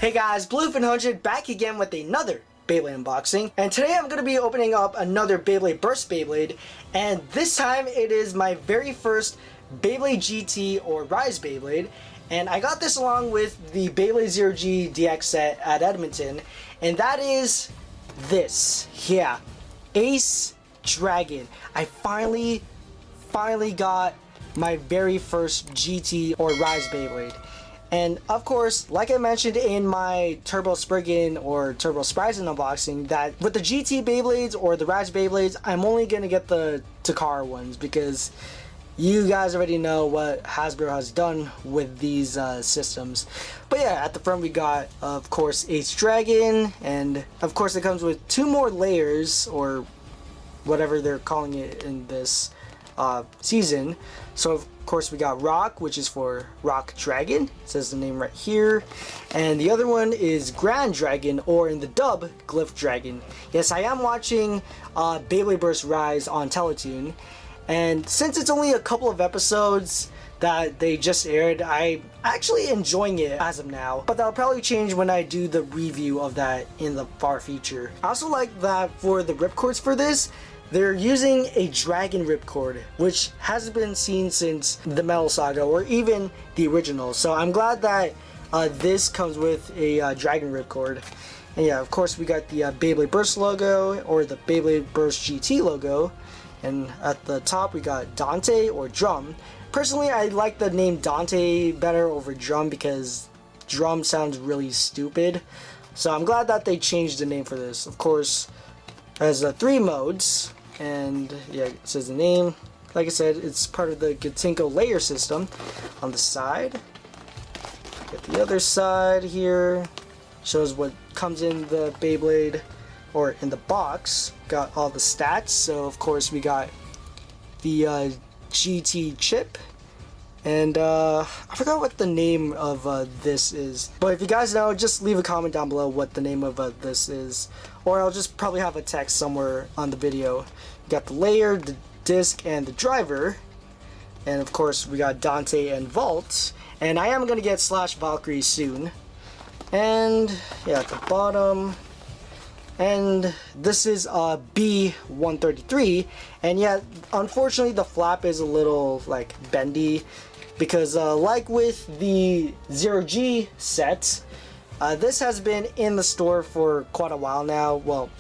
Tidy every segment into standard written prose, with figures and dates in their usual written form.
Hey guys, Bluefin100 back again with another Beyblade unboxing, and today I'm going to be opening up another Beyblade Burst Beyblade, and this time it is my very first Beyblade GT or Rise Beyblade, and I got this along with the Beyblade Zero G DX set at Edmonton, and that is this, yeah, Ace Dragon. I finally got my very first GT or Rise Beyblade. And of course, like I mentioned in my Turbo Spriggan or Turbo Spryzen unboxing, that with the GT Beyblades or the Rise Beyblades, I'm only going to get the Takara ones because you guys already know what Hasbro has done with these systems. But yeah, at the front we got, of course, Ace Dragon, and of course it comes with 2 more layers, or whatever they're calling it in this season. So of course we got Rock, which is for Rock Dragon, it says the name right here, and the other one is Grand Dragon, or in the dub, Glyph Dragon. Yes, I am watching Beyblade Burst Rise on Teletoon, and since it's only a couple of episodes that they just aired, I'm actually enjoying it as of now, but that'll probably change when I do the review of that in the far future. I also like that for the ripcords for this, they're using a dragon ripcord, which hasn't been seen since the Metal Saga or even the original. So I'm glad that this comes with a dragon ripcord. And yeah, of course we got the Beyblade Burst logo, or the Beyblade Burst GT logo. And at the top we got Dante, or Drum. Personally, I like the name Dante better over Drum because Drum sounds really stupid. So I'm glad that they changed the name for this. Of course, has 3 modes, and yeah, it says the name. Like I said, it's part of the Gatinko layer system. On the side, get the other side here, shows what comes in the Beyblade, or in the box. Got all the stats, so of course we got the GT chip, and I forgot what the name of this is, but if you guys know, just leave a comment down below what the name of this is, or I'll just probably have a text somewhere on the video. You got the layer, the disc, and the driver, and of course we got Dante and Vault, and I am gonna get Slash Valkyrie soon. And yeah, at the bottom, and this is B133, and yet unfortunately the flap is a little like bendy, because like with the Zero G set, this has been in the store for quite a while now. Well,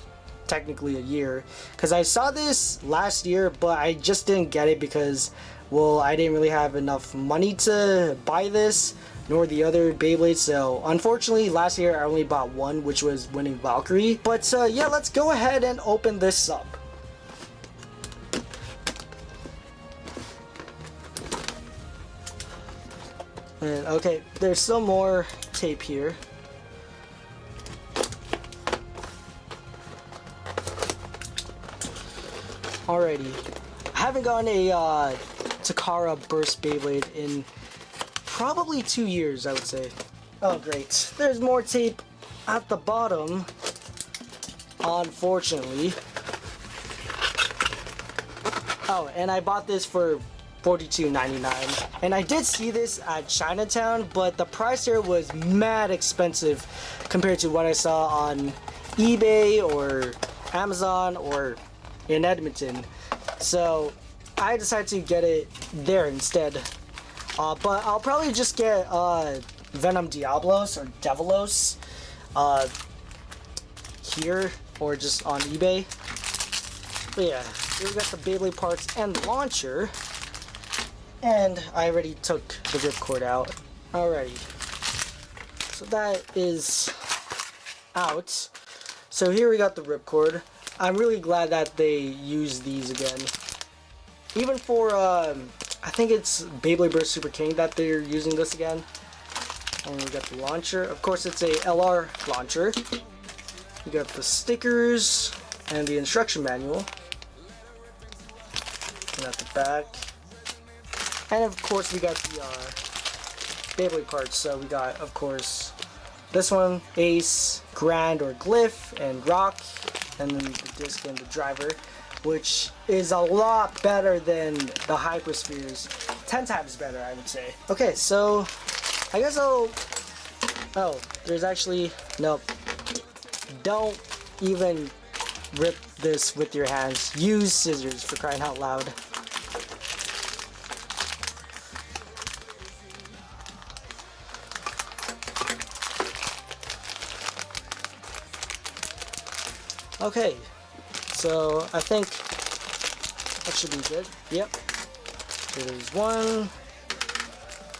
technically a year, because I saw this last year, but I just didn't get it because, well, I didn't really have enough money to buy this, nor the other Beyblades. So unfortunately last year I only bought one, which was Winning Valkyrie. But yeah, let's go ahead and open this up. And okay, there's some more tape here. Alrighty, I haven't gotten a Takara Burst Beyblade in probably 2 years, I would say. Oh great, there's more tape at the bottom, unfortunately. Oh, and I bought this for $42.99, and I did see this at Chinatown, but the price there was mad expensive compared to what I saw on eBay or Amazon or in Edmonton. So I decided to get it there instead. But I'll probably just get Venom Diablos or Devilos here, or just on eBay. But yeah, here we got the Beyblade parts and the launcher. And I already took the ripcord out. Alrighty. So that is out. So here we got the ripcord. I'm really glad that they used these again. Even for, I think it's Beyblade Burst Super King that they're using this again. And we got the launcher. Of course, it's a LR launcher. We got the stickers and the instruction manual. And at the back. And of course, we got the Beyblade parts. So we got, of course, this one, Ace, Grand or Glyph, and Rock. And then the disc and the driver, which is a lot better than the Hyperspheres. 10 times better, I would say. Okay, so I guess I'll Oh, there's actually, nope. Don't even rip this with your hands. Use scissors, for crying out loud. Okay, so I think that should be good. Yep. There's 1,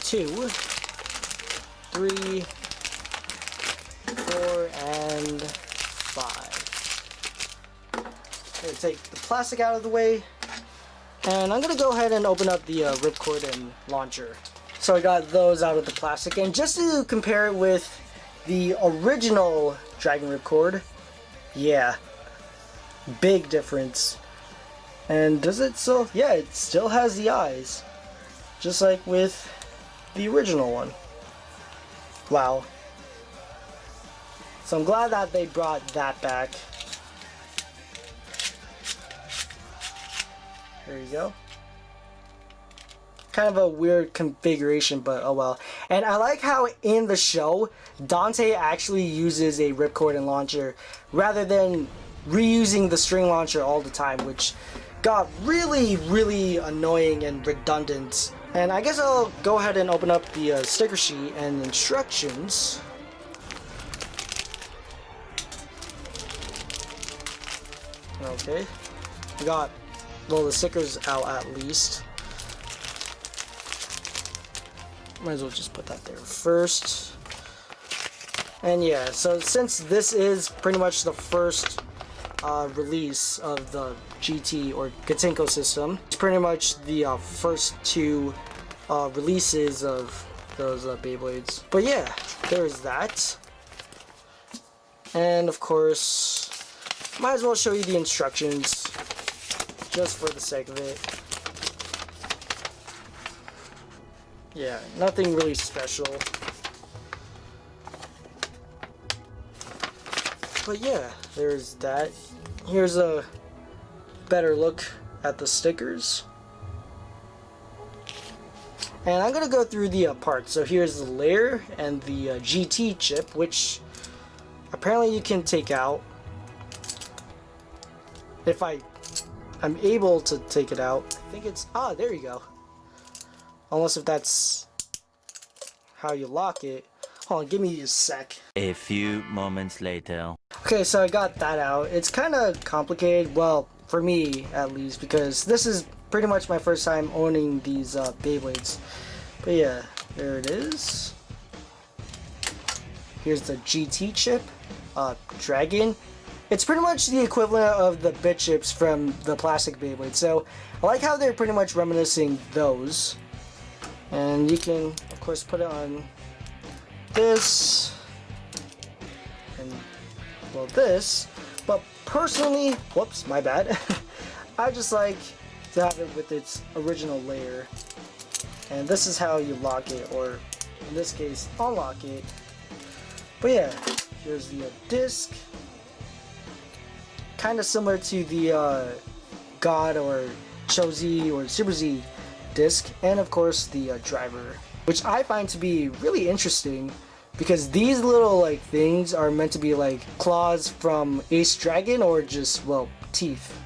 2, 3, 4, and 5. I'm gonna take the plastic out of the way, and I'm gonna go ahead and open up the ripcord and launcher. So I got those out of the plastic, and just to compare it with the original Dragon ripcord, yeah, big difference. And does it still? Yeah, it still has the eyes, just like with the original one. Wow. So I'm glad that they brought that back. There you go. Kind of a weird configuration, but oh well. And I like how in the show, Dante actually uses a ripcord and launcher rather than reusing the string launcher all the time, which got really annoying and redundant. And I guess I'll go ahead and open up the sticker sheet and instructions. Okay, we got, well, the stickers out at least. Might as well just put that there first. And yeah, so since this is pretty much the first release of the GT or Gitenko system, it's pretty much the first 2 releases of those Beyblades. But yeah, there's that. And of course, might as well show you the instructions just for the sake of it. Yeah, nothing really special. But yeah, there's that. Here's a better look at the stickers. And I'm gonna go through the parts. So here's the layer and the GT chip, which apparently you can take out. If I'm able to take it out. I think it's, there you go. Unless if that's how you lock it. Hold on, give me a sec. A few moments later. Okay, so I got that out. It's kind of complicated, well, for me at least, because this is pretty much my first time owning these Beyblades. But yeah, there it is. Here's the GT chip, Dragon. It's pretty much the equivalent of the bit chips from the plastic Beyblade. So I like how they're pretty much reminiscing those. And you can, of course, put it on this and, well, this. But personally, whoops, my bad. I just like to have it with its original layer. And this is how you lock it, or in this case, unlock it. But yeah, here's the disc. Kind of similar to the God or Cho-Z or Super Z disc, and of course the driver, which I find to be really interesting because these little like things are meant to be like claws from Ace Dragon or just, well, teeth.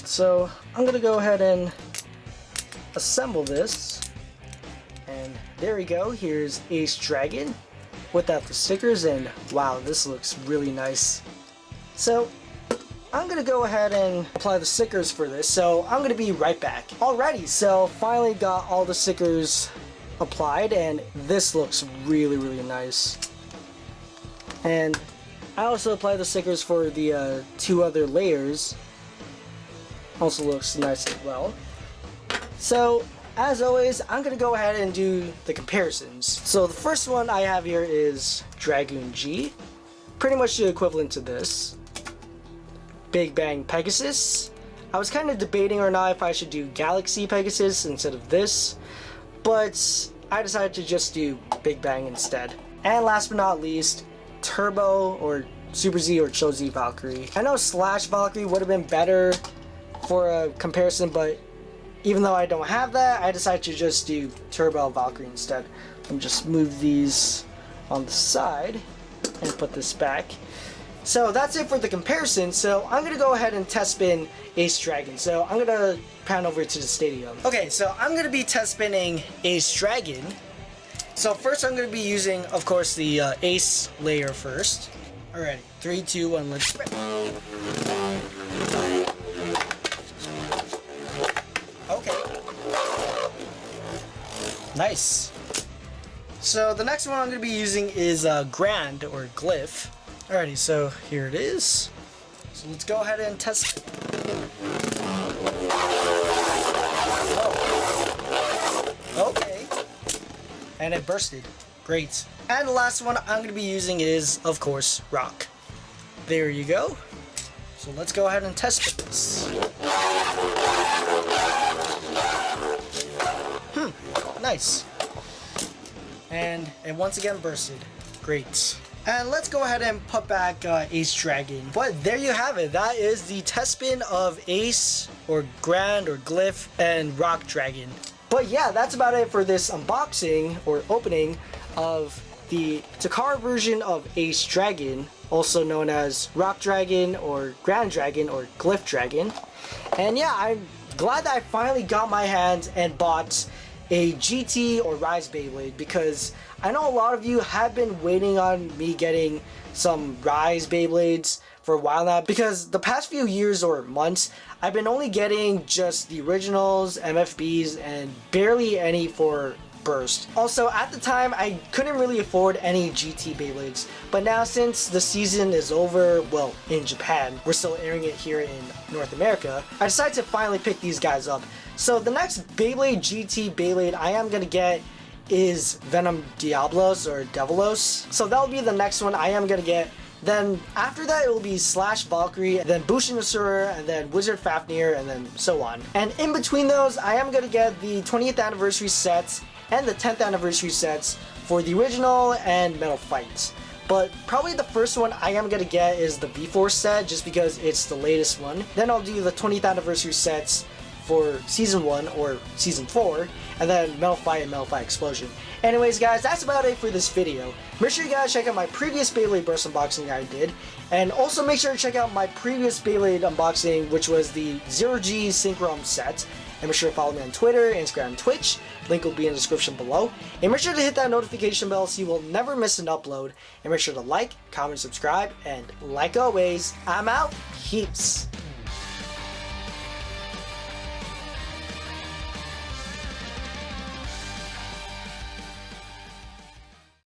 So I'm gonna go ahead and assemble this, and there we go. Here's Ace Dragon without the stickers, and wow, this looks really nice. So I'm gonna go ahead and apply the stickers for this, so I'm gonna be right back. Alrighty, so finally got all the stickers applied, and this looks really nice. And I also applied the stickers for the 2 other layers. Also looks nice as well. So as always, I'm gonna go ahead and do the comparisons. So the first one I have here is Dragoon G, pretty much the equivalent to this. Big Bang Pegasus. I was kind of debating or not if I should do Galaxy Pegasus instead of this, but I decided to just do Big Bang instead. And last but not least, Turbo or Super Z or Cho-Z Valkyrie. I know Slash Valkyrie would have been better for a comparison, but even though I don't have that, I decided to just do Turbo Valkyrie instead. And just move these on the side and put this back. So that's it for the comparison. So I'm gonna go ahead and test spin Ace Dragon. So I'm gonna pan over to the stadium. Okay, so I'm gonna be test spinning Ace Dragon. So first I'm gonna be using, of course, the Ace layer first. Alrighty, 3, 2, 1, let's spin. Okay. Nice. So the next one I'm gonna be using is Grand or Glyph. Alrighty, so here it is. So let's go ahead and test it. Oh. Okay. And it bursted. Great. And the last one I'm going to be using is, of course, Rock. There you go. So let's go ahead and test this. Nice. And it once again bursted. Great. And let's go ahead and put back Ace Dragon. But there you have it. That is the test spin of Ace or Grand or Glyph and Rock Dragon. But yeah, that's about it for this unboxing or opening of the Takara version of Ace Dragon, also known as Rock Dragon or Grand Dragon or Glyph Dragon. And yeah, I'm glad that I finally got my hands and bought a GT or Rise Beyblade, because I know a lot of you have been waiting on me getting some Rise Beyblades for a while now, because the past few years or months I've been only getting just the originals, MFBs, and barely any for Burst. Also, at the time I couldn't really afford any GT Beyblades, but now since the season is over, well, in Japan, we're still airing it here in North America, I decided to finally pick these guys up. So the next Beyblade GT Beyblade I am gonna get is Venom Diablos or Devilos. So that'll be the next one I am gonna get. Then after that it will be Slash Valkyrie, and then Bushinosura, and then Wizard Fafnir, and then so on. And in between those, I am gonna get the 20th anniversary sets and the 10th anniversary sets for the original and Metal Fight. But probably the first one I am gonna get is the V-Force set, just because it's the latest one. Then I'll do the 20th anniversary sets for Season 1 or Season 4, and then Metal Fight and Metal Fight Explosion. Anyways guys, that's about it for this video. Make sure you guys check out my previous Beyblade Burst unboxing I did, and also make sure to check out my previous Beyblade unboxing, which was the Zero G Synchrom set. And make sure to follow me on Twitter, Instagram, and Twitch. Link will be in the description below. And make sure to hit that notification bell so you will never miss an upload. And make sure to like, comment, subscribe, and like always, I'm out. Peace.